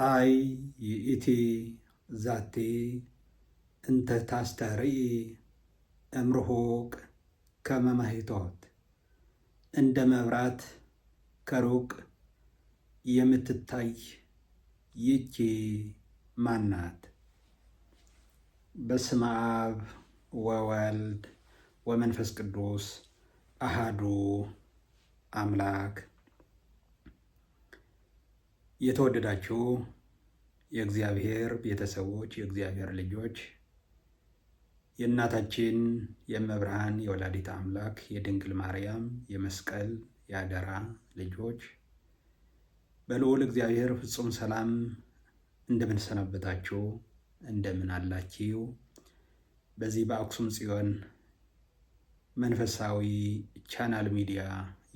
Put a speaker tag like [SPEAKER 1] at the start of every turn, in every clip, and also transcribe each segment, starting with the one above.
[SPEAKER 1] አይ ይእቲ ዛቲ እንተ ታስተርኢ እምርሁቅ ከመ ማኅቶት፣ እንደ መብራት ከሩቅ የምትታይ ይህች ማን ናት? በስመ አብ ወወልድ ወመንፈስ ቅዱስ አሃዱ አምላክ። የተወደዳችሁ የእግዚአብሔር ቤተሰቦች፣ የእግዚአብሔር ልጆች፣ የእናታችን የእመብርሃን የወላዲተ አምላክ የድንግል ማርያም የመስቀል የአደራ ልጆች በልዑል እግዚአብሔር ፍጹም ሰላም እንደምን ሰነበታችሁ? እንደምን አላችሁ? በዚህ በአክሱም ጽዮን መንፈሳዊ ቻናል ሚዲያ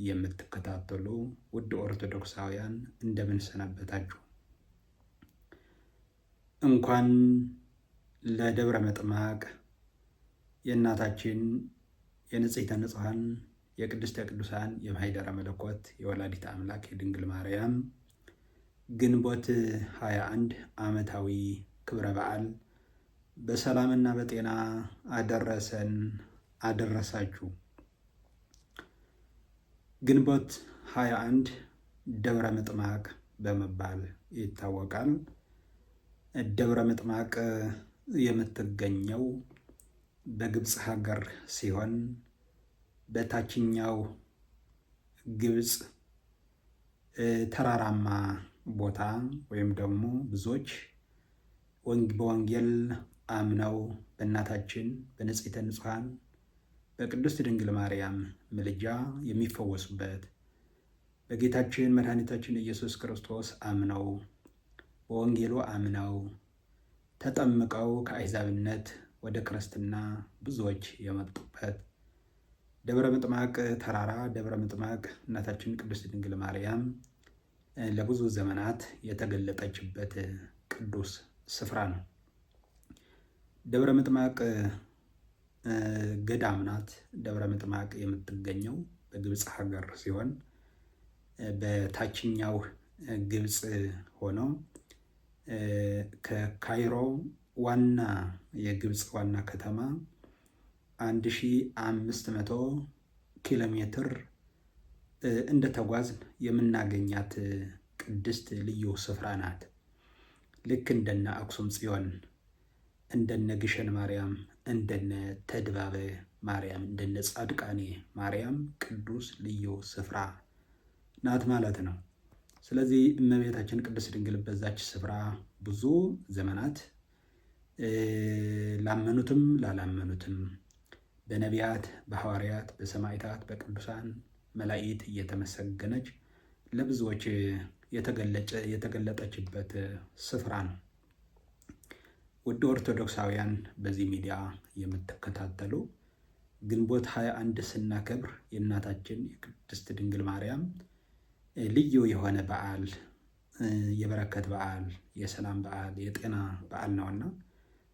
[SPEAKER 1] የምትከታተሉ ውድ ኦርቶዶክሳውያን እንደምን ሰነበታችሁ? እንኳን ለደብረ ምጥማቅ የእናታችን የንጽሕተ ንጹሐን የቅድስተ ቅዱሳን የማኅደረ መለኮት የወላዲተ አምላክ የድንግል ማርያም ግንቦት 21 ዓመታዊ ክብረ በዓል በሰላምና በጤና አደረሰን አደረሳችሁ። ግንቦት 21 ደብረ ምጥማቅ በመባል ይታወቃል። ደብረ ምጥማቅ የምትገኘው በግብፅ ሀገር ሲሆን በታችኛው ግብፅ ተራራማ ቦታ ወይም ደግሞ ብዙዎች በወንጌል አምነው በእናታችን በንጽሕተ ንጹሐን በቅድስት ድንግል ማርያም ምልጃ የሚፈወሱበት፣ በጌታችን መድኃኒታችን ኢየሱስ ክርስቶስ አምነው በወንጌሉ አምነው ተጠምቀው ከአሕዛብነት ወደ ክርስትና ብዙዎች የመጡበት ደብረ ምጥማቅ ተራራ ደብረ ምጥማቅ እናታችን ቅድስት ድንግል ማርያም ለብዙ ዘመናት የተገለጠችበት ቅዱስ ስፍራ ነው። ደብረ ምጥማቅ ገዳም ናት። ደብረ ምጥማቅ የምትገኘው በግብፅ ሀገር ሲሆን በታችኛው ግብፅ ሆኖ ከካይሮ ዋና የግብፅ ዋና ከተማ 1500 ኪሎ ሜትር እንደተጓዝን የምናገኛት ቅድስት ልዩ ስፍራ ናት። ልክ እንደነ አክሱም ጽዮን፣ እንደነ ግሸን ማርያም፣ እንደነ ተድባበ ማርያም፣ እንደነ ጻድቃኔ ማርያም ቅዱስ ልዩ ስፍራ ናት ማለት ነው። ስለዚህ እመቤታችን ቅድስት ድንግል በዛች ስፍራ ብዙ ዘመናት ላመኑትም ላላመኑትም በነቢያት፣ በሐዋርያት፣ በሰማዕታት፣ በቅዱሳን መላእክት እየተመሰገነች ለብዙዎች የተገለጠችበት ስፍራ ነው። ውድ ኦርቶዶክሳውያን በዚህ ሚዲያ የምትከታተሉ ግንቦት 21 ስናከብር የእናታችን የቅድስት ድንግል ማርያም ልዩ የሆነ በዓል፣ የበረከት በዓል፣ የሰላም በዓል፣ የጤና በዓል ነውና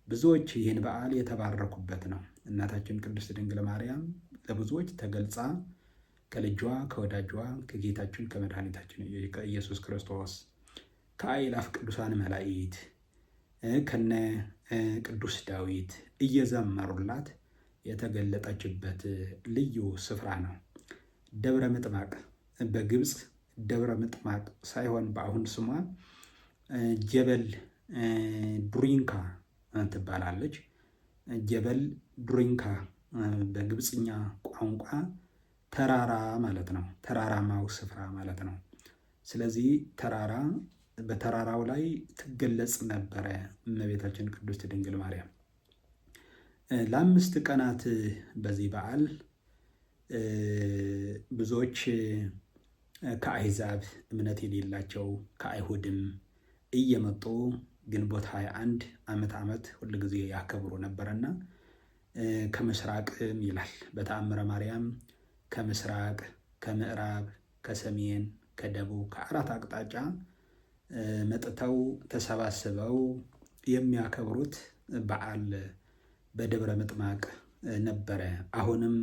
[SPEAKER 1] ብዙዎች ይህን በዓል የተባረኩበት ነው። እናታችን ቅድስት ድንግል ማርያም ለብዙዎች ተገልጻ ከልጇ ከወዳጇ ከጌታችን ከመድኃኒታችን ከኢየሱስ ክርስቶስ ከአእላፍ ቅዱሳን መላእክት ከነ ቅዱስ ዳዊት እየዘመሩላት የተገለጠችበት ልዩ ስፍራ ነው። ደብረ ምጥማቅ በግብፅ ደብረ ምጥማቅ ሳይሆን በአሁን ስሟ ጀበል ዱሪንካ ትባላለች። ጀበል ዱሪንካ በግብፅኛ ቋንቋ ተራራ ማለት ነው። ተራራማው ስፍራ ማለት ነው። ስለዚህ በተራራው ላይ ትገለጽ ነበረ እመቤታችን ቅድስት ድንግል ማርያም። ለ5 ቀናት በዚህ በዓል ብዙዎች ከአሕዛብ እምነት የሌላቸው ከአይሁድም እየመጡ ግንቦት 21 ዓመት ሁልጊዜ ያከብሩ ነበረና ከምስራቅም ይላል በተአምረ ማርያም ከምስራቅ፣ ከምዕራብ፣ ከሰሜን፣ ከደቡብ ከአራት አቅጣጫ መጥተው ተሰባስበው የሚያከብሩት በዓል በደብረ ምጥማቅ ነበረ። አሁንም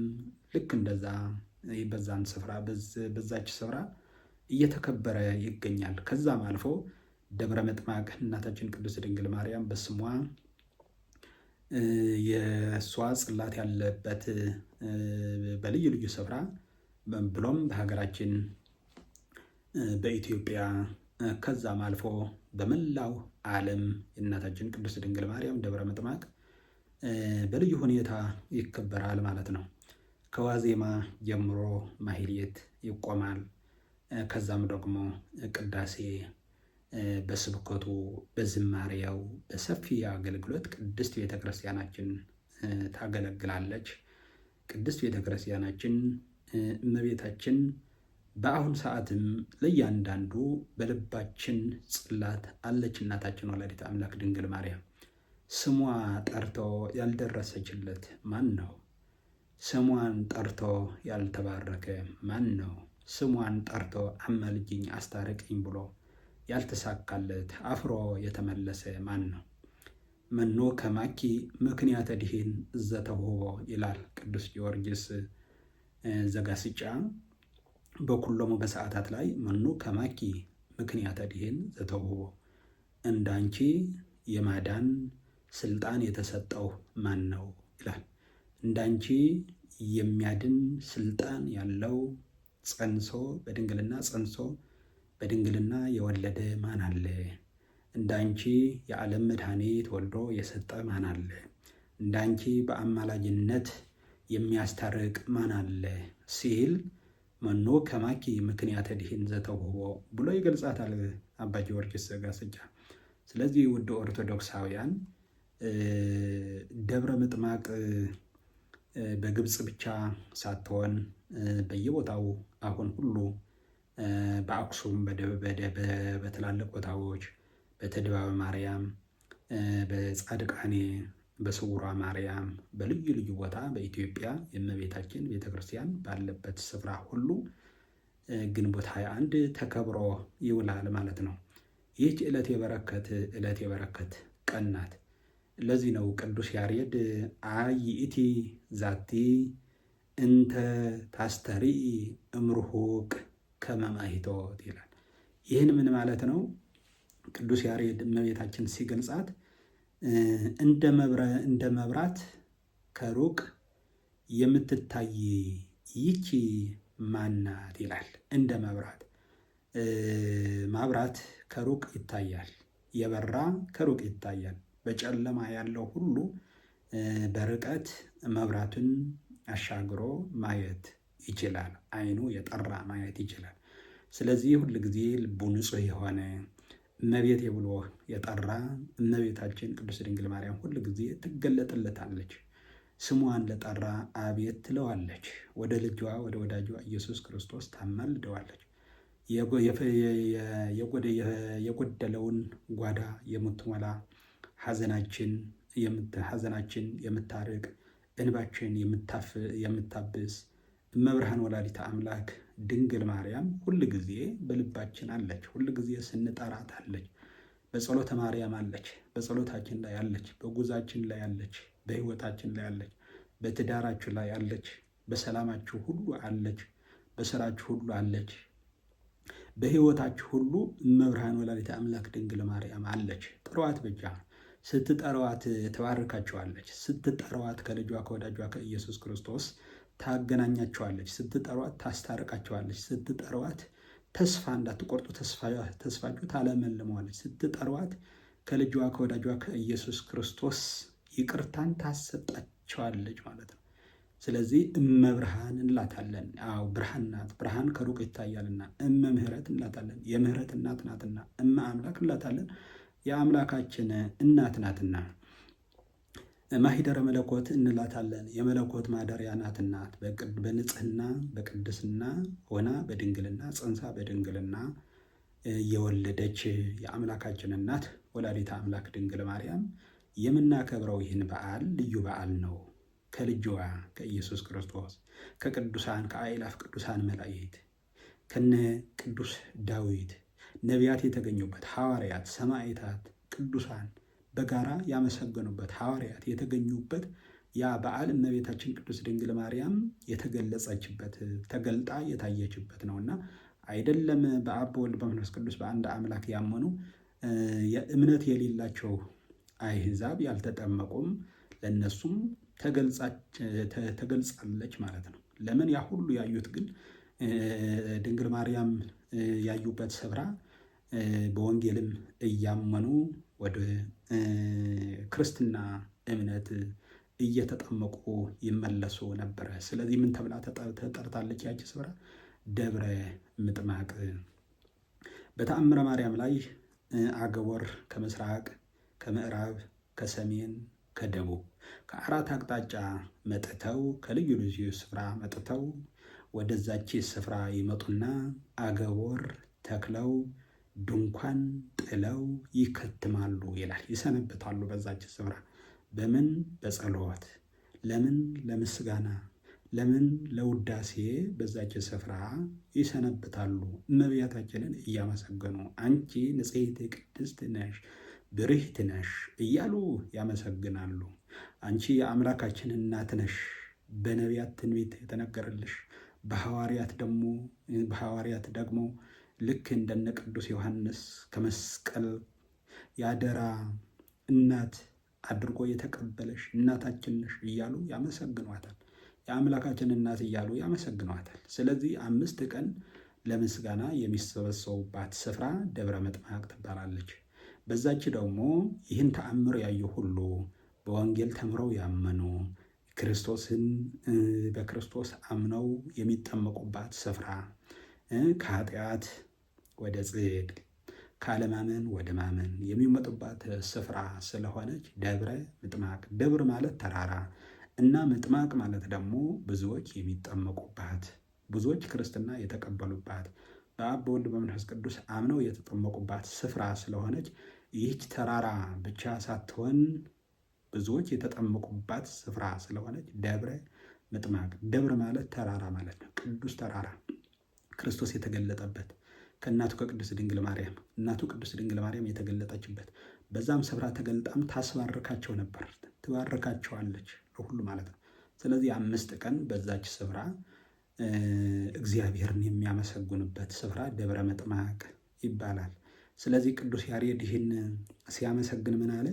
[SPEAKER 1] ልክ እንደዛ በዛች ስፍራ እየተከበረ ይገኛል። ከዛም አልፎ ደብረ ምጥማቅ እናታችን ቅድስት ድንግል ማርያም በስሟ የእሷ ጽላት ያለበት በልዩ ልዩ ስፍራ ብሎም በሀገራችን በኢትዮጵያ ከዛም አልፎ በመላው ዓለም የእናታችን ቅድስት ድንግል ማርያም ደብረ ምጥማቅ በልዩ ሁኔታ ይከበራል ማለት ነው። ከዋዜማ ጀምሮ ማህሌት ይቆማል። ከዛም ደግሞ ቅዳሴ በስብከቱ በዝማሬያው በሰፊ አገልግሎት ቅድስት ቤተክርስቲያናችን ታገለግላለች። ቅድስት ቤተክርስቲያናችን እመቤታችን በአሁን ሰዓትም ለእያንዳንዱ በልባችን ጽላት አለች። እናታችን ወላዲተ አምላክ ድንግል ማርያም ስሟ ጠርቶ ያልደረሰችለት ማን ነው? ስሟን ጠርቶ ያልተባረከ ማን ነው? ስሟን ጠርቶ አማልጅኝ አስታርቅኝ ብሎ ያልተሳካለት አፍሮ የተመለሰ ማን ነው? መኖ ከማኪ ምክንያተ ድኂን ዘተውህቦ ይላል ቅዱስ ጊዮርጊስ ዘጋስጫ በኩሎሙ በሰዓታት ላይ መኑ ከማኪ ምክንያተ ድኂን ዘተውህቦ፣ እንዳንቺ የማዳን ስልጣን የተሰጠው ማን ነው ይላል። እንዳንቺ የሚያድን ስልጣን ያለው ጸንሶ በድንግልና ጸንሶ በድንግልና የወለደ ማን አለ? እንዳንቺ የዓለም መድኃኒት ወልዶ የሰጠ ማን አለ? እንዳንቺ በአማላጅነት የሚያስታርቅ ማን አለ ሲል መኖ ከማኪ ምክንያተ ድኂን ዘተውህቦ ብሎ ይገልጻታል አባ ጊዮርጊስ ዘጋስጫ። ስለዚህ ውድ ኦርቶዶክሳውያን ደብረ ምጥማቅ በግብፅ ብቻ ሳትሆን በየቦታው አሁን ሁሉ በአክሱም በትላልቅ ቦታዎች በተድባበ ማርያም፣ በጻድቃኔ፣ በስውሯ ማርያም በልዩ ልዩ ቦታ በኢትዮጵያ የእመቤታችን ቤተክርስቲያን ባለበት ስፍራ ሁሉ ግንቦት 21 ተከብሮ ይውላል ማለት ነው። ይህች ዕለት የበረከት ቀን ናት። ለዚህ ነው ቅዱስ ያሬድ አይእቲ ዛቲ እንተ ታስተርኢ እምርሁቅ ከመ ማኅቶት ይላል። ይህን ምን ማለት ነው? ቅዱስ ያሬድ እመቤታችን ሲገልጻት እንደ መብራት ከሩቅ የምትታይ ይቺ ማናት ይላል። እንደ ማብራት ከሩቅ ይታያል፣ የበራ ከሩቅ ይታያል። በጨለማ ያለው ሁሉ በርቀት መብራቱን አሻግሮ ማየት ይችላል። አይኑ የጠራ ማየት ይችላል። ስለዚህ ሁል ጊዜ ልቡ ንጹሕ የሆነ እመቤቴ ብሎ የጠራ እመቤታችን ቅድስት ድንግል ማርያም ሁል ጊዜ ትገለጥለታለች። ስሟን ለጠራ አቤት ትለዋለች። ወደ ልጇ ወደ ወዳጇ ኢየሱስ ክርስቶስ ታማልደዋለች። የጎደለውን ጓዳ የምትሞላ ሐዘናችን የምታርቅ እንባችን የምታብስ እመብርሃን ወላዲተ አምላክ ድንግል ማርያም ሁል ጊዜ በልባችን አለች። ሁል ጊዜ ስንጠራት አለች። በጸሎተ ማርያም አለች። በጸሎታችን ላይ አለች። በጉዛችን ላይ አለች። በሕይወታችን ላይ አለች። በትዳራችሁ ላይ አለች። በሰላማችሁ ሁሉ አለች። በስራችሁ ሁሉ አለች። በሕይወታችሁ ሁሉ እመብርሃን ወላዲተ አምላክ ድንግል ማርያም አለች። ጥሯት ብቻ። ስትጠሯት ትባርካችኋለች። ስትጠሯት ከልጇ ከወዳጇ ከኢየሱስ ክርስቶስ ታገናኛችኋለች። ስትጠሯት ታስታርቃችኋለች። ስትጠሯት ተስፋ እንዳትቆርጡ ተስፋችሁ ታለመልመዋለች። ስትጠሯት ከልጇ ከወዳጇ ከኢየሱስ ክርስቶስ ይቅርታን ታሰጣችኋለች ማለት ነው። ስለዚህ እመብርሃን እንላታለን። አዎ ብርሃን ናት። ብርሃን ከሩቅ ይታያልና እመ ምሕረት እንላታለን። የምሕረት እናት ናትና እመ አምላክ እንላታለን። የአምላካችን እናት ናትና ማኅደረ መለኮት እንላታለን። የመለኮት ማደሪያ ናትና በንጽህና በቅድስና ሆና በድንግልና ጸንሳ በድንግልና የወለደች የአምላካችን እናት ወላዲተ አምላክ ድንግል ማርያም የምናከብረው ይህን በዓል ልዩ በዓል ነው። ከልጅዋ ከኢየሱስ ክርስቶስ ከቅዱሳን ከአእላፍ ቅዱሳን መላእክት ከነ ቅዱስ ዳዊት ነቢያት የተገኙበት ሐዋርያት፣ ሰማዕታት፣ ቅዱሳን በጋራ ያመሰገኑበት ሐዋርያት የተገኙበት ያ በዓል እመቤታችን ቅድስት ድንግል ማርያም የተገለጸችበት ተገልጣ የታየችበት ነውና አይደለም በአብ በወልድ በመንፈስ ቅዱስ በአንድ አምላክ ያመኑ የእምነት የሌላቸው አሕዛብ ያልተጠመቁም ለእነሱም ተገልጻለች ማለት ነው። ለምን? ያ ሁሉ ያዩት ግን ድንግል ማርያም ያዩበት ስፍራ በወንጌልም እያመኑ ወደ ክርስትና እምነት እየተጠመቁ ይመለሱ ነበረ። ስለዚህ ምን ተብላ ተጠርታለች? ያቺ ስፍራ ደብረ ምጥማቅ። በተአምረ ማርያም ላይ አገቦር ከምስራቅ፣ ከምዕራብ፣ ከሰሜን፣ ከደቡብ ከአራት አቅጣጫ መጥተው ከልዩ ልዩ ስፍራ መጥተው ወደዛች ስፍራ ይመጡና አገቦር ተክለው ድንኳን ጥለው ይከትማሉ ይላል። ይሰነብታሉ በዛች ስፍራ። በምን? በጸሎት። ለምን? ለምስጋና። ለምን? ለውዳሴ በዛች ስፍራ ይሰነብታሉ። እመቤታችንን እያመሰገኑ አንቺ ንጽሕት ቅድስት ነሽ፣ ብርህት ነሽ እያሉ ያመሰግናሉ። አንቺ የአምላካችን እናት ነሽ፣ በነቢያት ትንቢት የተነገረልሽ፣ በሐዋርያት ደግሞ ልክ እንደነ ቅዱስ ዮሐንስ ከመስቀል ያደራ እናት አድርጎ የተቀበለሽ እናታችን ነሽ እያሉ ያመሰግኗታል። የአምላካችን እናት እያሉ ያመሰግኗታል። ስለዚህ 5 ቀን ለምስጋና የሚሰበሰቡባት ስፍራ ደብረ ምጥማቅ ትባላለች። በዛች ደግሞ ይህን ተአምር ያዩ ሁሉ በወንጌል ተምረው ያመኑ በክርስቶስ አምነው የሚጠመቁባት ስፍራ ከኃጢአት ወደ ጽድቅ ካለማመን ወደ ማመን የሚመጡባት ስፍራ ስለሆነች ደብረ ምጥማቅ። ደብር ማለት ተራራ እና ምጥማቅ ማለት ደግሞ ብዙዎች የሚጠመቁባት፣ ብዙዎች ክርስትና የተቀበሉባት፣ በአብ በወልድ በመንፈስ ቅዱስ አምነው የተጠመቁባት ስፍራ ስለሆነች ይህች ተራራ ብቻ ሳትሆን ብዙዎች የተጠመቁባት ስፍራ ስለሆነች ደብረ ምጥማቅ። ደብር ማለት ተራራ ማለት ነው። ቅዱስ ተራራ ክርስቶስ የተገለጠበት ከእናቱ ከቅድስት ድንግል ማርያም እናቱ ቅድስት ድንግል ማርያም የተገለጠችበት በዛም ስፍራ ተገልጣም ታስባርካቸው ነበር። ትባርካቸዋለች ለሁሉ ማለት ነው። ስለዚህ 5 ቀን በዛች ስፍራ እግዚአብሔርን የሚያመሰግኑበት ስፍራ ደብረ ምጥማቅ ይባላል። ስለዚህ ቅዱስ ያሬድ ይህን ሲያመሰግን ምን አለ?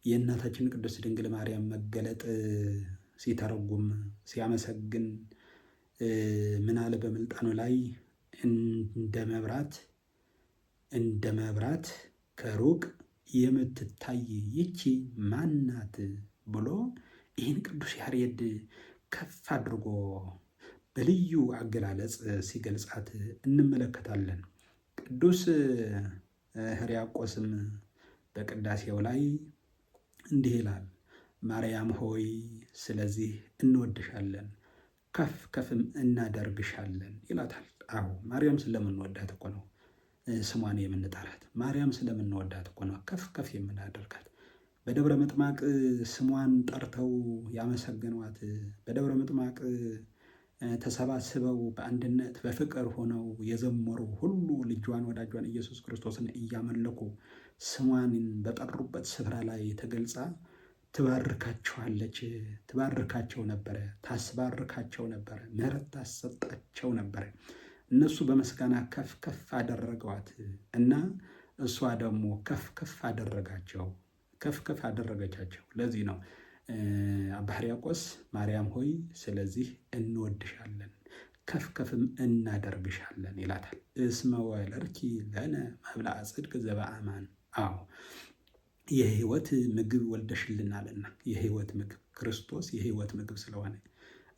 [SPEAKER 1] የእናታችን ቅድስት ድንግል ማርያም መገለጥ ሲተረጉም ሲያመሰግን ምን አለ? በምልጣኑ ላይ እንደ መብራት ከሩቅ የምትታይ ይቺ ማናት ብሎ ይህን ቅዱስ ያሬድ ከፍ አድርጎ በልዩ አገላለጽ ሲገልጻት እንመለከታለን። ቅዱስ ሕርያቆስም በቅዳሴው ላይ እንዲህ ይላል፣ ማርያም ሆይ ስለዚህ እንወድሻለን፣ ከፍ ከፍም እናደርግሻለን ይላታል። አዎ ማርያም ስለምንወዳት እኮ ነው ስሟን የምንጠራት። ማርያም ስለምንወዳት እኮ ነው ከፍ ከፍ የምናደርጋት። በደብረ ምጥማቅ ስሟን ጠርተው ያመሰገኗት፣ በደብረ ምጥማቅ ተሰባስበው በአንድነት በፍቅር ሆነው የዘመሩ ሁሉ ልጇን ወዳጇን ኢየሱስ ክርስቶስን እያመለኩ ስሟን በጠሩበት ስፍራ ላይ ተገልጻ ትባርካቸዋለች። ትባርካቸው ነበረ፣ ታስባርካቸው ነበረ፣ ምሕረት ታሰጣቸው ነበረ። እነሱ በምስጋና ከፍ ከፍ አደረገዋት እና እሷ ደግሞ ከፍ ከፍ አደረጋቸው፣ ከፍ ከፍ አደረገቻቸው። ለዚህ ነው አባ ሕርያቆስ ማርያም ሆይ ስለዚህ እንወድሻለን ከፍ ከፍም እናደርግሻለን ይላታል። እስመ ወለድኪ ለነ መብልዐ ጽድቅ ዘበአማን። አዎ የህይወት ምግብ ወልደሽልናልና፣ የህይወት ምግብ ክርስቶስ የህይወት ምግብ ስለሆነ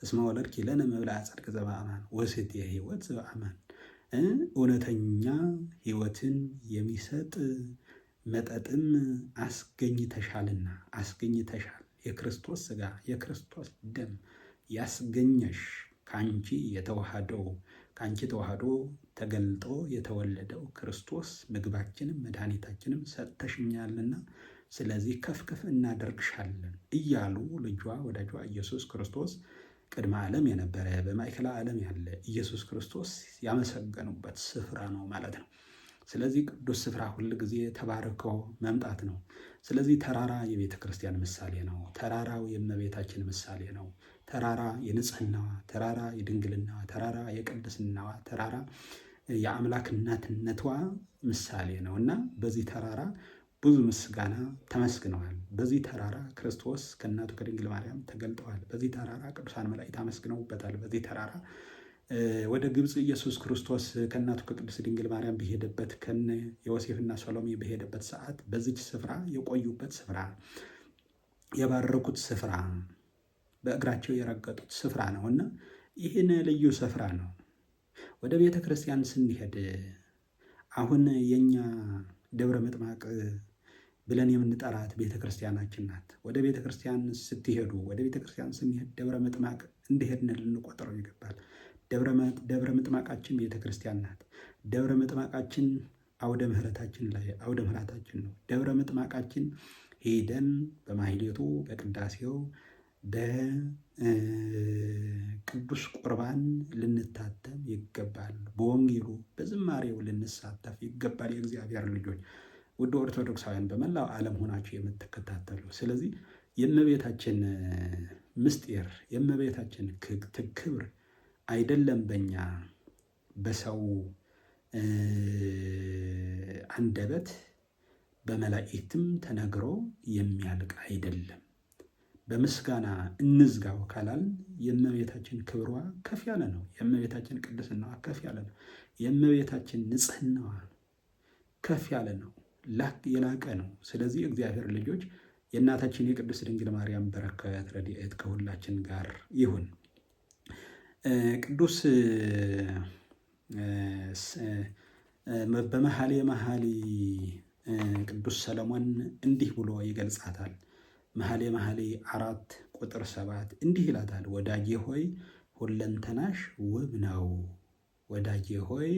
[SPEAKER 1] እስመ ወለድኪ ለነ መብልዐ ጽድቅ ዘበአማን ወስት የህይወት ዘበአማን፣ እውነተኛ ህይወትን የሚሰጥ መጠጥም አስገኝተሻልና፣ አስገኝተሻል። የክርስቶስ ሥጋ የክርስቶስ ደም ያስገኘሽ ከአንቺ ተዋህዶ ተገልጦ የተወለደው ክርስቶስ ምግባችንም መድኃኒታችንም ሰጥተሽኛልና ስለዚህ ከፍ ከፍ እናደርግሻለን እያሉ ልጇ ወዳጇ ኢየሱስ ክርስቶስ ቅድመ ዓለም የነበረ በማእከለ ዓለም ያለ ኢየሱስ ክርስቶስ ያመሰገኑበት ስፍራ ነው ማለት ነው። ስለዚህ ቅዱስ ስፍራ ሁል ጊዜ ተባርኮ መምጣት ነው። ስለዚህ ተራራ የቤተ ክርስቲያን ምሳሌ ነው። ተራራው የእመቤታችን ምሳሌ ነው። ተራራ የንጽህናዋ፣ ተራራ የድንግልናዋ፣ ተራራ የቅድስናዋ፣ ተራራ የአምላክ እናትነቷ ምሳሌ ነው እና በዚህ ተራራ ብዙ ምስጋና ተመስግነዋል። በዚህ ተራራ ክርስቶስ ከእናቱ ከድንግል ማርያም ተገልጠዋል። በዚህ ተራራ ቅዱሳን መላእክት አመስግነውበታል። በዚህ ተራራ ወደ ግብፅ ኢየሱስ ክርስቶስ ከእናቱ ከቅድስት ድንግል ማርያም በሄደበት ከነ ዮሴፍና ሰሎሜ በሄደበት ሰዓት በዚች ስፍራ የቆዩበት ስፍራ፣ የባረኩት ስፍራ፣ በእግራቸው የረገጡት ስፍራ ነው እና ይህን ልዩ ስፍራ ነው። ወደ ቤተ ክርስቲያን ስንሄድ አሁን የኛ ደብረ ምጥማቅ ብለን የምንጠራት ቤተ ክርስቲያናችን ናት። ወደ ቤተ ክርስቲያን ስትሄዱ፣ ወደ ቤተ ክርስቲያን ስንሄድ ደብረ ምጥማቅ እንደሄድን ልንቆጥረው ይገባል። ደብረ ምጥማቃችን ቤተ ክርስቲያን ናት። ደብረ ምጥማቃችን አውደ ምሕረታችን ነው። ደብረ ምጥማቃችን ሄደን በማህሌቱ በቅዳሴው በቅዱስ ቁርባን ልንታተም ይገባል። በወንጌሉ በዝማሬው ልንሳተፍ ይገባል። የእግዚአብሔር ልጆች ውድ ኦርቶዶክሳውያን በመላው ዓለም ሆናችሁ የምትከታተሉ፣ ስለዚህ የእመቤታችን ምስጢር የእመቤታችን ክብር አይደለም በእኛ በሰው አንደበት በመላእክትም ተነግሮ የሚያልቅ አይደለም። በምስጋና እንዝጋው ካላል የእመቤታችን ክብሯ ከፍ ያለ ነው። የእመቤታችን ቅድስናዋ ከፍ ያለ ነው። የእመቤታችን ንጽህናዋ ከፍ ያለ ነው፣ የላቀ ነው። ስለዚህ እግዚአብሔር ልጆች የእናታችን የቅድስት ድንግል ማርያም በረከት ረድኤት ከሁላችን ጋር ይሁን። ቅዱስ በመኃልየ መኃልይ ቅዱስ ሰለሞን እንዲህ ብሎ ይገልጻታል። መኃልየ መኃልይ 4:7 እንዲህ ይላታል። ወዳጄ ሆይ ሁለንተናሽ ውብ ነው። ወዳጄ ሆይ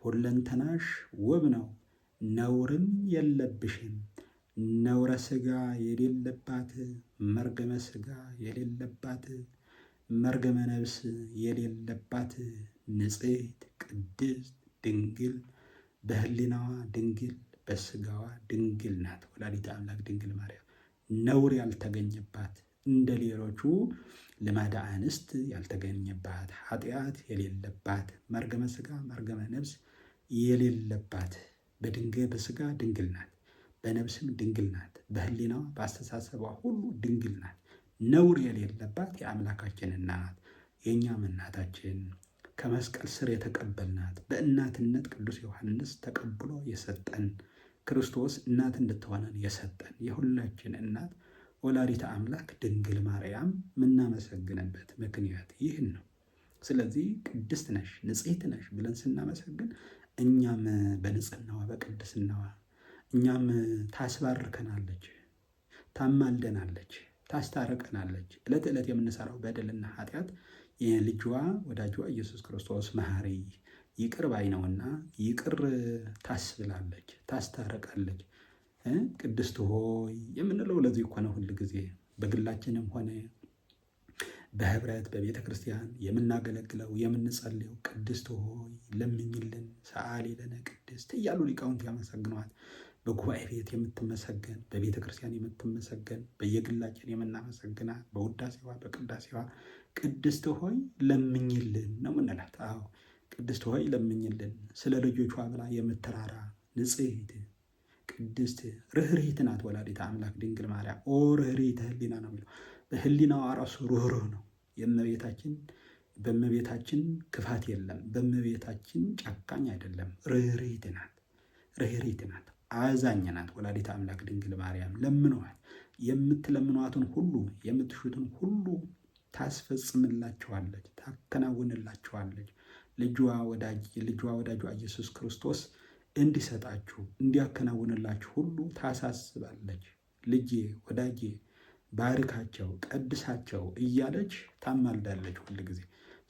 [SPEAKER 1] ሁለንተናሽ ውብ ነው፣ ነውርም የለብሽም። ነውረ ሥጋ የሌለባት፣ መርገመ ሥጋ የሌለባት፣ መርገመ ነፍስ የሌለባት ንጽሕት ቅድስት ድንግል፣ በሕሊናዋ ድንግል በሥጋዋ ድንግል ናት ወላዲተ አምላክ ድንግል ማርያም። ነውር ያልተገኘባት፣ እንደ ሌሎቹ ልማደ አንስት ያልተገኘባት፣ ኃጢአት የሌለባት፣ መርገመ ሥጋ መርገመ ነፍስ የሌለባት፣ በሥጋ ድንግል ናት፣ በነፍስም ድንግል ናት፣ በሕሊናዋ በአስተሳሰቧ ሁሉ ድንግል ናት። ነውር የሌለባት የአምላካችን እናት፣ የእኛም እናታችን ከመስቀል ስር የተቀበልናት፣ በእናትነት ቅዱስ ዮሐንስ ተቀብሎ የሰጠን፣ ክርስቶስ እናት እንድትሆነን የሰጠን የሁላችን እናት ወላዲተ አምላክ ድንግል ማርያም የምናመሰግንበት ምክንያት ይህን ነው። ስለዚህ ቅድስት ነሽ ንጽሕት ነሽ ብለን ስናመሰግን እኛም በንጽህናዋ በቅድስናዋ እኛም ታስባርከናለች፣ ታማልደናለች፣ ታስታርቀናለች። ዕለት ዕለት የምንሰራው በደልና ኃጢአት የልጅዋ ወዳጇ ኢየሱስ ክርስቶስ መሐሪ ይቅር ባይ ነውና ይቅር ታስብላለች፣ ታስታርቃለች። ቅድስት ሆይ የምንለው ለዚህ እኮ ነው። ሁል ጊዜ በግላችንም ሆነ በህብረት በቤተ ክርስቲያን የምናገለግለው የምንጸልየው ቅድስት ሆይ ለምኝልን፣ ሰአሊ ለነ ቅድስት እያሉ ሊቃውንት ያመሰግነዋል። በጉባኤ ቤት የምትመሰገን፣ በቤተ ክርስቲያን የምትመሰገን፣ በየግላችን የምናመሰግናት፣ በውዳሴዋ በቅዳሴዋ ቅድስት ሆይ ለምኝልን ነው ምንላት። አዎ ቅድስት ሆይ ለምኝልን፣ ስለ ልጆቿ ብላ የምትራራ ንጽሕት ቅድስት ርኅርኅት ናት ወላዲተ አምላክ ድንግል ማርያም። ኦ ርኅርኅተ ህሊና ነው የሚለው። በህሊናዋ ራሱ ሩህሩህ ነው። በእመቤታችን ክፋት የለም። በእመቤታችን ጨካኝ አይደለም። ርኅርኅት ናት፣ ርኅርኅት ናት፣ አዛኝ ናት ወላዲተ አምላክ ድንግል ማርያም። ለምነዋል። የምትለምኗትን ሁሉ የምትሹትን ሁሉ ታስፈጽምላችኋለች፣ ታከናውንላችኋለች። ልጅዋ ወዳጇ ኢየሱስ ክርስቶስ እንዲሰጣችሁ እንዲያከናውንላችሁ ሁሉ ታሳስባለች። ልጄ ወዳጄ ባርካቸው ቀድሳቸው እያለች ታማልዳለች ሁል ጊዜ።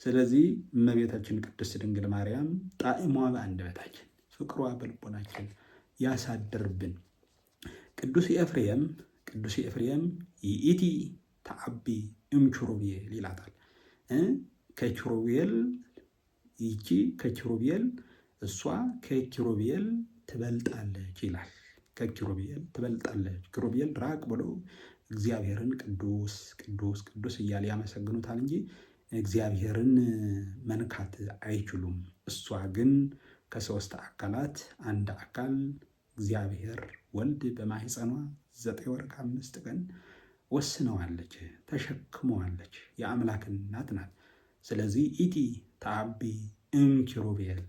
[SPEAKER 1] ስለዚህ እመቤታችን ቅድስት ድንግል ማርያም ጣዕሟ በአንደበታችን ፍቅሯ በልቦናችን ያሳድርብን። ቅዱስ ኤፍሬም ይእቲ ተዓቢ እምኪሩቤል ይላታል። ከኪሩቤል እሷ ከኪሩቤል ትበልጣለች ይላል። ከኪሩቤል ትበልጣለች። ኪሩቤል ራቅ ብሎ እግዚአብሔርን ቅዱስ ቅዱስ ቅዱስ እያለ ያመሰግኑታል እንጂ እግዚአብሔርን መንካት አይችሉም። እሷ ግን ከሶስት አካላት አንድ አካል እግዚአብሔር ወልድ በማህፀኗ 9 ወር ከ5 ቀን ወስነዋለች፣ ተሸክመዋለች። የአምላክ እናት ናት። ስለዚህ ኢቲ ተአቢ እምኪሩቤል፣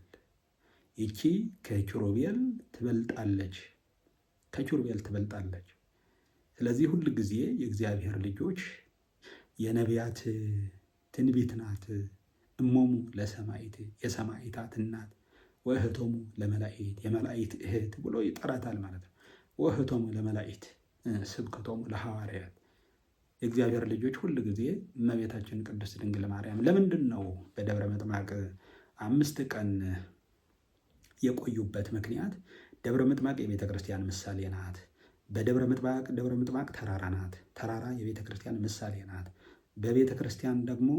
[SPEAKER 1] ይቺ ከኪሩቤል ትበልጣለች፣ ከኪሩቤል ትበልጣለች። ስለዚህ ሁል ጊዜ የእግዚአብሔር ልጆች የነቢያት ትንቢት ናት። እሞሙ ለሰማዕት፣ የሰማዕታት እናት፣ ወእህቶሙ ለመላእክት፣ የመላእክት እህት ብሎ ይጠራታል ማለት ነው። ወእህቶሙ ለመላእክት ስብከቶሙ ለሐዋርያት። የእግዚአብሔር ልጆች ሁል ጊዜ እመቤታችን ቅድስት ድንግል ማርያም ለምንድን ነው በደብረ ምጥማቅ 5 ቀን የቆዩበት ምክንያት? ደብረ ምጥማቅ የቤተ ክርስቲያን ምሳሌ ናት። ደብረ ምጥማቅ ተራራ ናት። ተራራ የቤተ ክርስቲያን ምሳሌ ናት። በቤተ ክርስቲያን ደግሞ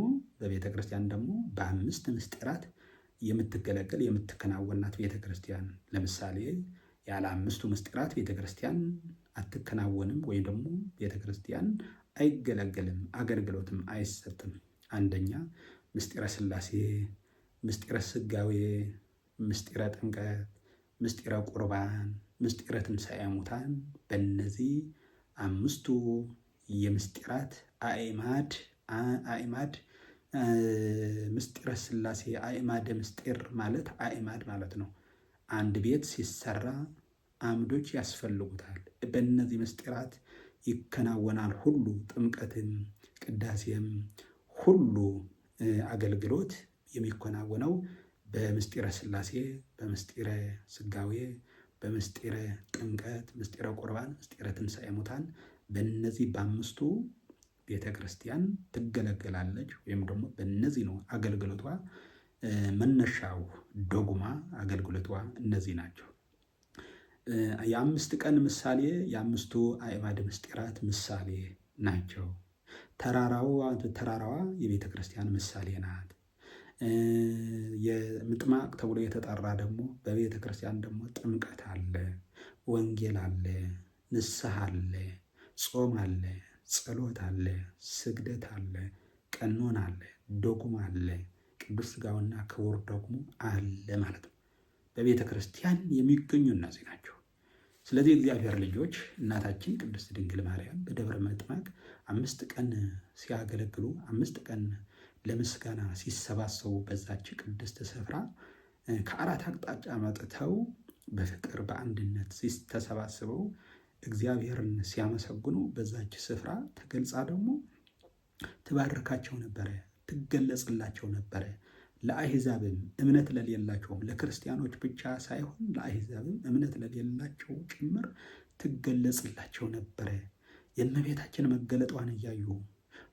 [SPEAKER 1] በ5 ምስጢራት የምትገለገል የምትከናወን ናት ቤተ ክርስቲያን። ለምሳሌ ያለ 5ቱ ምስጢራት ቤተ ክርስቲያን አትከናወንም፣ ወይም ደግሞ ቤተ ክርስቲያን አይገለገልም፣ አገልግሎትም አይሰጥም። አንደኛ ምስጢረ ሥላሴ፣ ምስጢረ ሥጋዌ፣ ምስጢረ ጥምቀት፣ ምስጢረ ቁርባን፣ ምስጢረ ትንሣኤ ሙታን። በእነዚህ 5ቱ የምስጢራት አእማድ ምስጢረ ሥላሴ አእማደ ምስጢር ማለት አእማድ ማለት ነው። አንድ ቤት ሲሰራ አምዶች ያስፈልጉታል። በእነዚህ ምስጢራት ይከናወናል ሁሉ፣ ጥምቀትም፣ ቅዳሴም፣ ሁሉ አገልግሎት የሚከናወነው በምስጢረ ሥላሴ፣ በምስጢረ ሥጋዌ፣ በምስጢረ ጥምቀት፣ ምስጢረ ቁርባን፣ ምስጢረ ትንሣኤ ሙታን። በእነዚህ በ5ቱ ቤተ ክርስቲያን ትገለገላለች፣ ወይም ደግሞ በእነዚህ ነው አገልግሎቷ። መነሻው ዶግማ አገልግሎቷ እነዚህ ናቸው። የ5 ቀን ምሳሌ የ5ቱ አእማደ ምስጢራት ምሳሌ ናቸው። ተራራዋ የቤተ ክርስቲያን ምሳሌ ናት። የምጥማቅ ተብሎ የተጠራ ደግሞ በቤተ ክርስቲያን ደግሞ ጥምቀት አለ፣ ወንጌል አለ፣ ንስሐ አለ፣ ጾም አለ፣ ጸሎት አለ፣ ስግደት አለ፣ ቀኖን አለ፣ ዶግማ አለ፣ ቅዱስ ሥጋውና ክቡር ደግሞ አለ ማለት ነው። በቤተ ክርስቲያን የሚገኙ እነዚህ ናቸው። ስለዚህ እግዚአብሔር ልጆች እናታችን ቅድስት ድንግል ማርያም በደብረ ምጥማቅ 5 ቀን ሲያገለግሉ 5 ቀን ለምስጋና ሲሰባሰቡ በዛች ቅድስት ስፍራ ከ4 አቅጣጫ መጥተው በፍቅር በአንድነት ተሰባስበው እግዚአብሔርን ሲያመሰግኑ በዛች ስፍራ ተገልጻ ደግሞ ትባርካቸው ነበረ፣ ትገለጽላቸው ነበረ። ለአሕዛብም እምነት ለሌላቸውም ለክርስቲያኖች ብቻ ሳይሆን ለአሕዛብም እምነት ለሌላቸው ጭምር ትገለጽላቸው ነበረ። የእመቤታችን መገለጧን እያዩ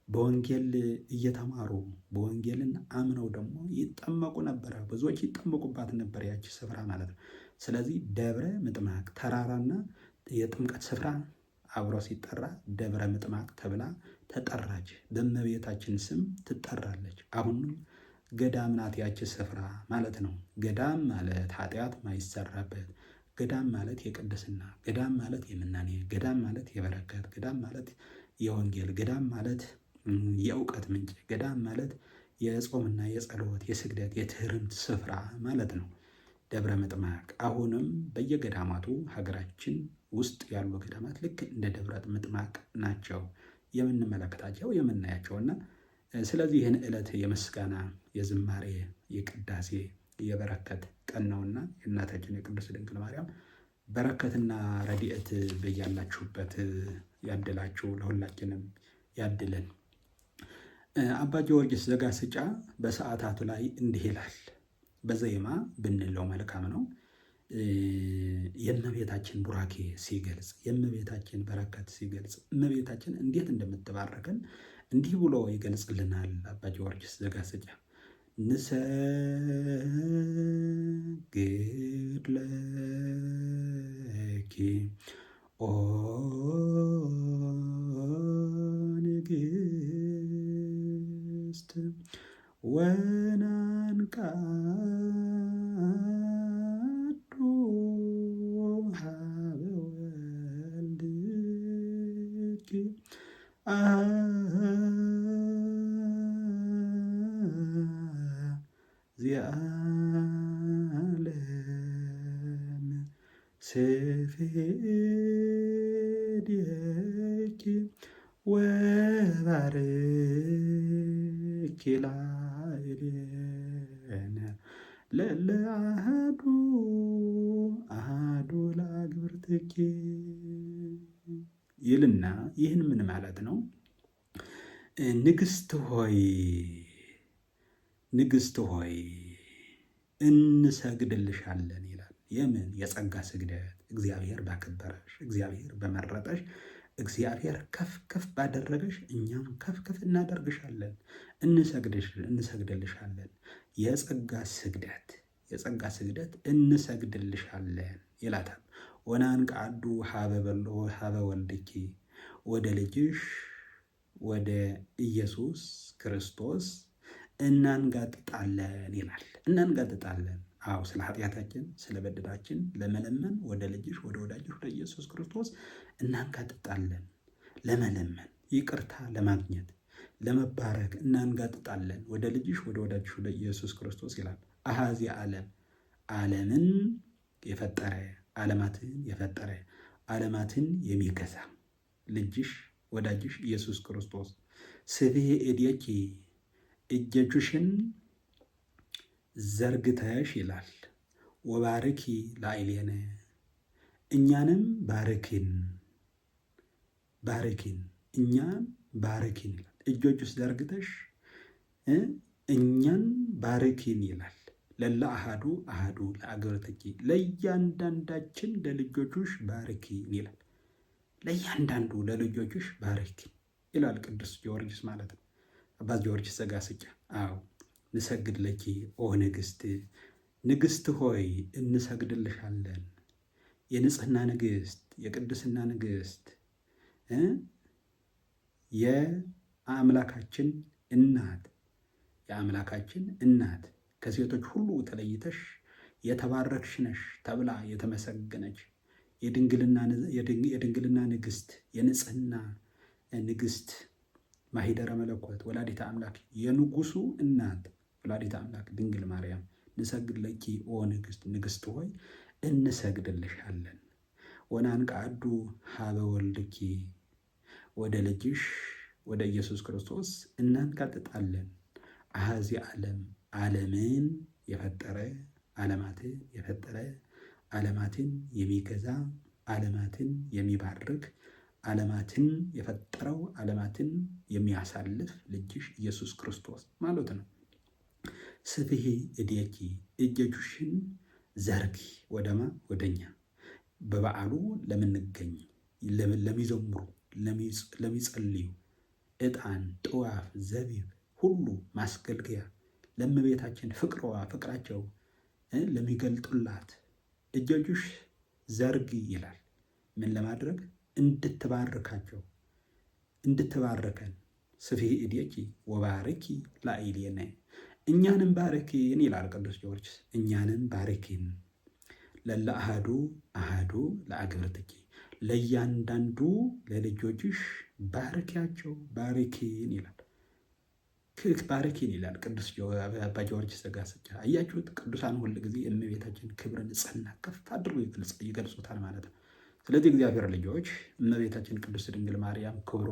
[SPEAKER 1] በወንጌል እየተማሩ በወንጌልን አምነው ደግሞ ይጠመቁ ነበረ። ብዙዎች ይጠመቁባት ነበር ያቺ ስፍራ ማለት ነው። ስለዚህ ደብረ ምጥማቅ ተራራና የጥምቀት ስፍራ አብሮ ሲጠራ ደብረ ምጥማቅ ተብላ ተጠራች። በእመቤታችን ስም ትጠራለች። አሁንም ገዳም ናት ያቺ ስፍራ ማለት ነው። ገዳም ማለት ኃጢአት ማይሰራበት፣ ገዳም ማለት የቅድስና፣ ገዳም ማለት የምናኔ፣ ገዳም ማለት የበረከት፣ ገዳም ማለት የወንጌል፣ ገዳም ማለት የእውቀት ምንጭ፣ ገዳም ማለት የጾምና የጸሎት የስግደት የትህርምት ስፍራ ማለት ነው ደብረ ምጥማቅ። አሁንም በየገዳማቱ ሀገራችን ውስጥ ያሉ ገዳማት ልክ እንደ ደብረ ምጥማቅ ናቸው የምንመለከታቸው የምናያቸውና ስለዚህ ይህን ዕለት የምስጋና የዝማሬ የቅዳሴ የበረከት ቀን ነውና የእናታችን የቅድስት ድንግል ማርያም በረከትና ረድኤት በያላችሁበት ያድላችሁ፣ ለሁላችንም ያድለን። አባ ጊዮርጊስ ዘጋስጫ በሰዓታቱ ላይ እንዲህ ይላል። በዜማ ብንለው መልካም ነው። የእመቤታችን ቡራኬ ሲገልጽ፣ የእመቤታችን በረከት ሲገልጽ፣ እመቤታችን እንዴት እንደምትባረከን እንዲህ ብሎ ይገልጽልናል አባ ጊዮርጊስ ዘጋስጫ። ንሰግድ ለኪ ኦ ንግሥት ወናንቃዱ ሀበ ወልድኪ ዚአለ ስፍድየኪ ወባርኪ ላዕሌነ ለለ አሐዱ ለአግብርትኪ ይልና ይህን ምን ማለት ነው? ንግሥት ሆይ እንሰግድልሻለን ይላል። የምን የጸጋ ስግደት? እግዚአብሔር ባከበረሽ፣ እግዚአብሔር በመረጠሽ፣ እግዚአብሔር ከፍ ከፍ ባደረገሽ እኛም ከፍ ከፍ እናደርግሻለን፣ እንሰግድልሻለን። የጸጋ ስግደት እንሰግድልሻለን ይላታል። ወናንቃዱ ሀበ ወልድኪ ወደ ልጅሽ ወደ ኢየሱስ ክርስቶስ እናንጋጥጣለን ይላል። እናንጋጥጣለን። አዎ፣ ስለ ኃጢአታችን ስለ በደላችን ለመለመን ወደ ልጅሽ ወደ ወዳጅሽ ወደ ኢየሱስ ክርስቶስ እናንጋጥጣለን። ለመለመን ይቅርታ ለማግኘት ለመባረክ እናንጋጥጣለን ወደ ልጅሽ ወደ ወዳጅሽ ወደ ኢየሱስ ክርስቶስ ይላል። አሃዚ ዓለምን የፈጠረ ዓለማትን የሚገዛ ልጅሽ ወዳጅሽ ኢየሱስ ክርስቶስ ስብሔ እዴኪ እጆችሽን ዘርግተሽ ይላል። ወባርኪ ላዕሌነ እኛንም ባርኪን እኛን ባርኪን ይላል። እጆችሽ ዘርግተሽ እኛን ባርኪን ይላል። ለለ አሐዱ ለአግብርትኪ ለእያንዳንዳችን ለልጆችሽ ባርኪን ይላል። ለእያንዳንዱ ለልጆችሽ ባርኪን ይላል ቅዱስ ጊዮርጊስ ማለት ነው። አባ ጊዮርጊስ ዘጋስጫ። አዎ ንሰግድ ለኪ ኦ ንግሥት ሆይ እንሰግድልሻለን። የንጽህና ንግሥት፣ የቅድስና ንግሥት፣ የአምላካችን እናት ከሴቶች ሁሉ ተለይተሽ የተባረክሽ ነሽ ተብላ የተመሰገነች የድንግልና ንግሥት፣ የንጽህና ንግሥት ማሂደረ መለኮት ወላዲተ አምላክ የንጉሱ እናት ወላዲተ አምላክ ድንግል ማርያም ንሰግድ ለኪ ኦ ንግሥት ሆይ እንሰግድልሻለን። ወናንቃዱ ሀበ ወልድኪ ወደ ልጅሽ ወደ ኢየሱስ ክርስቶስ እናንጋጥጣለን። አሃዚ ዓለምን የፈጠረ ዓለማትን የሚገዛ ዓለማትን የሚባርክ ዓለማትን የፈጠረው ዓለማትን የሚያሳልፍ ልጅሽ ኢየሱስ ክርስቶስ ማለት ነው። ስብሔ እዴኪ እጆችሽን ዘርጊ ወደማ ወደኛ በበዓሉ ለምንገኝ ለሚዘምሩ ለሚጸልዩ ዕጣን ጥዋፍ ዘቢብ ሁሉ ማስገልገያ ለእመቤታችን ፍቅራቸው ለሚገልጡላት እጆችሽ ዘርጊ ይላል። ምን ለማድረግ? እንድትባርከን ስብሔ እዴኪ ወባርኪ ላዕሌነ እኛንም ባርኪን ይላል ቅዱስ ጊዮርጊስ። እኛንም ባርኪን ለለ አሐዱ ለአግብርትኪ ለእያንዳንዱ ለልጆችሽ ባርኪን ይላል። ባርኪን ይላል ቅዱስ አባ ጊዮርጊስ ዘጋስጫ። አያችሁት? ቅዱሳን ሁል ጊዜ እመቤታችን ክብር፣ ንጽሕና ከፍ አድርጎ ይገልጹታል ማለት ነው። ስለዚህ እግዚአብሔር ልጆች እመቤታችን ቅድስት ድንግል ማርያም ክብሯ፣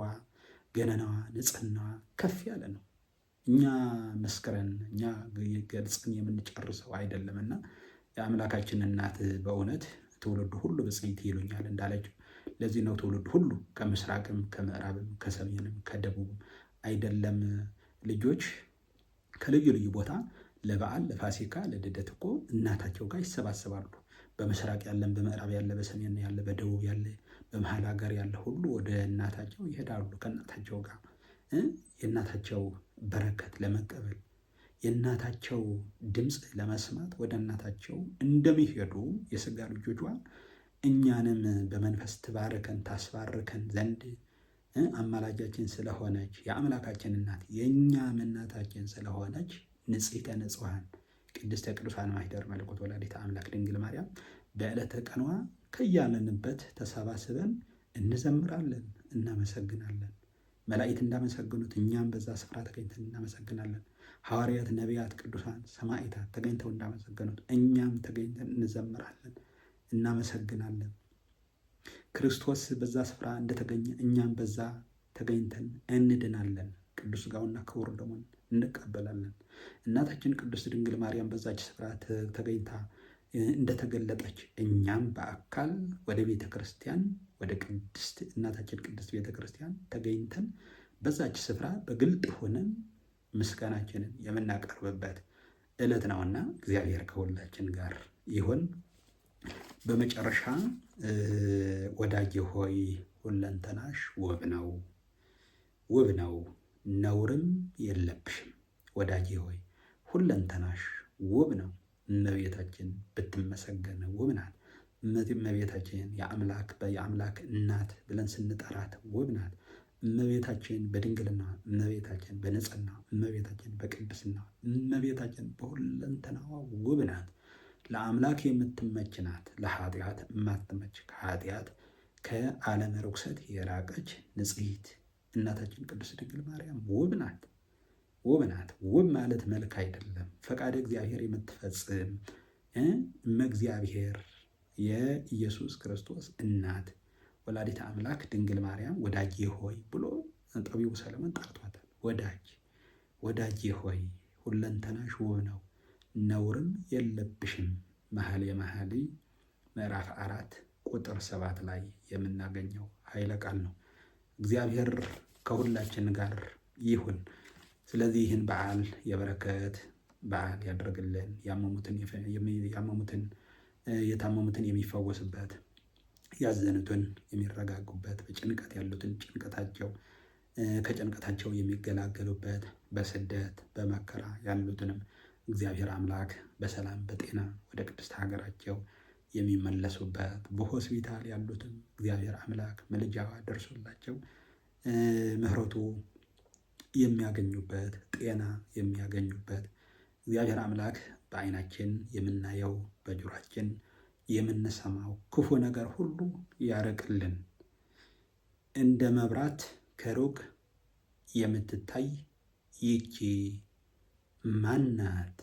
[SPEAKER 1] ገነናዋ፣ ንጽሕናዋ ከፍ ያለ ነው። እኛ መስክረን እኛ ገልጽን የምንጨርሰው አይደለምና የአምላካችን እናት በእውነት ትውልዱ ሁሉ ብፅዕት ይሉኛል እንዳለችው፣ ለዚህ ነው ትውልዱ ሁሉ ከምስራቅም ከምዕራብም ከሰሜንም ከደቡብም አይደለም ልጆች ከልዩ ልዩ ቦታ ለበዓል ለፋሲካ ለልደት እኮ እናታቸው ጋር ይሰባሰባሉ። በምስራቅ ያለን፣ በምዕራብ ያለ፣ በሰሜን ያለ፣ በደቡብ ያለ፣ በመሀል ሀገር ያለ ሁሉ ወደ እናታቸው ይሄዳሉ። ከእናታቸው ጋር የእናታቸው በረከት ለመቀበል የእናታቸው ድምፅ ለመስማት ወደ እናታቸው እንደሚሄዱ የስጋ ልጆቿ እኛንም በመንፈስ ትባርከን ታስባርከን ዘንድ አማላጃችን ስለሆነች የአምላካችን እናት የእኛም እናታችን ስለሆነች ንጽሕተ ንጹሐን ቅድስተ ቅዱሳን ማኅደረ መለኮት ወላዲተ አምላክ ድንግል ማርያም በዕለተ ቀኗ ከያለንበት ተሰባስበን እንዘምራለን፣ እናመሰግናለን። መላእክት እንዳመሰግኑት እኛም በዛ ስፍራ ተገኝተን እናመሰግናለን። ሐዋርያት፣ ነቢያት፣ ቅዱሳን ሰማዕታት ተገኝተው እንዳመሰገኑት እኛም ተገኝተን እንዘምራለን፣ እናመሰግናለን። ክርስቶስ በዛ ስፍራ እንደተገኘ እኛም በዛ ተገኝተን እንድናለን። ቅዱስ ሥጋውና ክቡር ደሙን እንቀበላለን። እናታችን ቅድስት ድንግል ማርያም በዛች ስፍራ ተገኝታ እንደተገለጠች እኛም በአካል ወደ ቤተ ክርስቲያን ወደ ቅድስት እናታችን ቅድስት ቤተ ክርስቲያን ተገኝተን በዛች ስፍራ በግልጥ ሆነን ምስጋናችንን የምናቀርብበት ዕለት ነውና እግዚአብሔር ከሁላችን ጋር ይሁን። በመጨረሻ ወዳጄ ሆይ ሁለንተናሽ ውብ ነው፣ ውብ ነው፣ ነውርም የለብሽም። ወዳጄ ሆይ ሁለንተናሽ ውብ ነው። እመቤታችን ብትመሰገን ውብ ናት። እመቤታችን የአምላክ እናት ብለን ስንጠራት ውብ ናት። እመቤታችን በድንግልና፣ እመቤታችን በንጽህና፣ እመቤታችን በቅድስና፣ እመቤታችን በሁለንተናዋ ውብ ናት። ለአምላክ የምትመች ናት፣ ለኃጢአት የማትመች ከኃጢአት ከዓለመ ርኩሰት የራቀች ንጽሕት እናታችን ቅድስት ድንግል ማርያም ውብ ናት፣ ውብ ናት። ውብ ማለት መልክ አይደለም፣ ፈቃደ እግዚአብሔር የምትፈጽም እመእግዚአብሔር የኢየሱስ ክርስቶስ እናት ወላዲተ አምላክ ድንግል ማርያም ወዳጄ ሆይ ብሎ ጠቢቡ ሰለሞን ጠርቷታል። ወዳጄ ሆይ ሁለንተናሽ ውብ ነው፣ ነውርም የለብሽም። መኃልየ መኃልይ ምዕራፍ 4 ቁጥር 7 ላይ የምናገኘው ኃይለ ቃል ነው። እግዚአብሔር ከሁላችን ጋር ይሁን። ስለዚህ ይህን በዓል የበረከት በዓል ያደርግልን። የታመሙትን የሚፈወስበት፣ ያዘኑትን የሚረጋጉበት፣ በጭንቀት ያሉትን ከጭንቀታቸው የሚገላገሉበት፣ በስደት በመከራ ያሉትንም እግዚአብሔር አምላክ በሰላም በጤና ወደ ቅድስት ሀገራቸው የሚመለሱበት፣ በሆስፒታል ያሉትም እግዚአብሔር አምላክ ምልጃዋ ደርሶላቸው ምሕረቱ የሚያገኙበት፣ ጤና የሚያገኙበት እግዚአብሔር አምላክ በዓይናችን የምናየው በጆሯችን የምንሰማው ክፉ ነገር ሁሉ ያርቅልን። እንደ መብራት ከሩቅ የምትታይ ይቺ ማናት?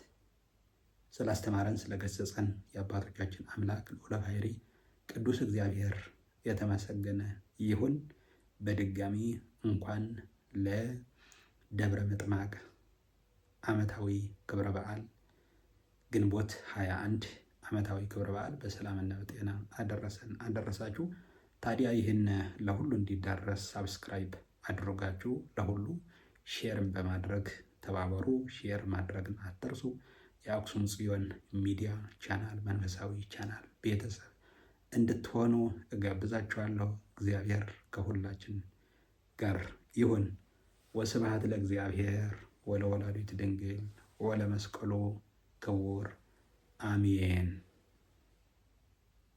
[SPEAKER 1] ስላስተማረን ስለገሰጸን የአባቶቻችን አምላክ ልዑለ ባሕርይ ቅዱስ እግዚአብሔር የተመሰገነ ይሁን። በድጋሚ እንኳን ለደብረ ምጥማቅ ዓመታዊ ክብረ በዓል ግንቦት 21 ዓመታዊ ክብረ በዓል በሰላምና በጤና አደረሳችሁ። ታዲያ ይህን ለሁሉ እንዲዳረስ ሳብስክራይብ አድርጋችሁ ለሁሉ ሼርም በማድረግ ተባበሩ። ሼር ማድረግን አትርሱ። የአክሱም ጽዮን ሚዲያ ቻናል መንፈሳዊ ቻናል ቤተሰብ እንድትሆኑ እጋብዛችኋለሁ። እግዚአብሔር ከሁላችን ጋር ይሁን። ወስብሐት ለእግዚአብሔር ወለወላዲቱ ድንግል ወለመስቀሉ ክቡር አሜን።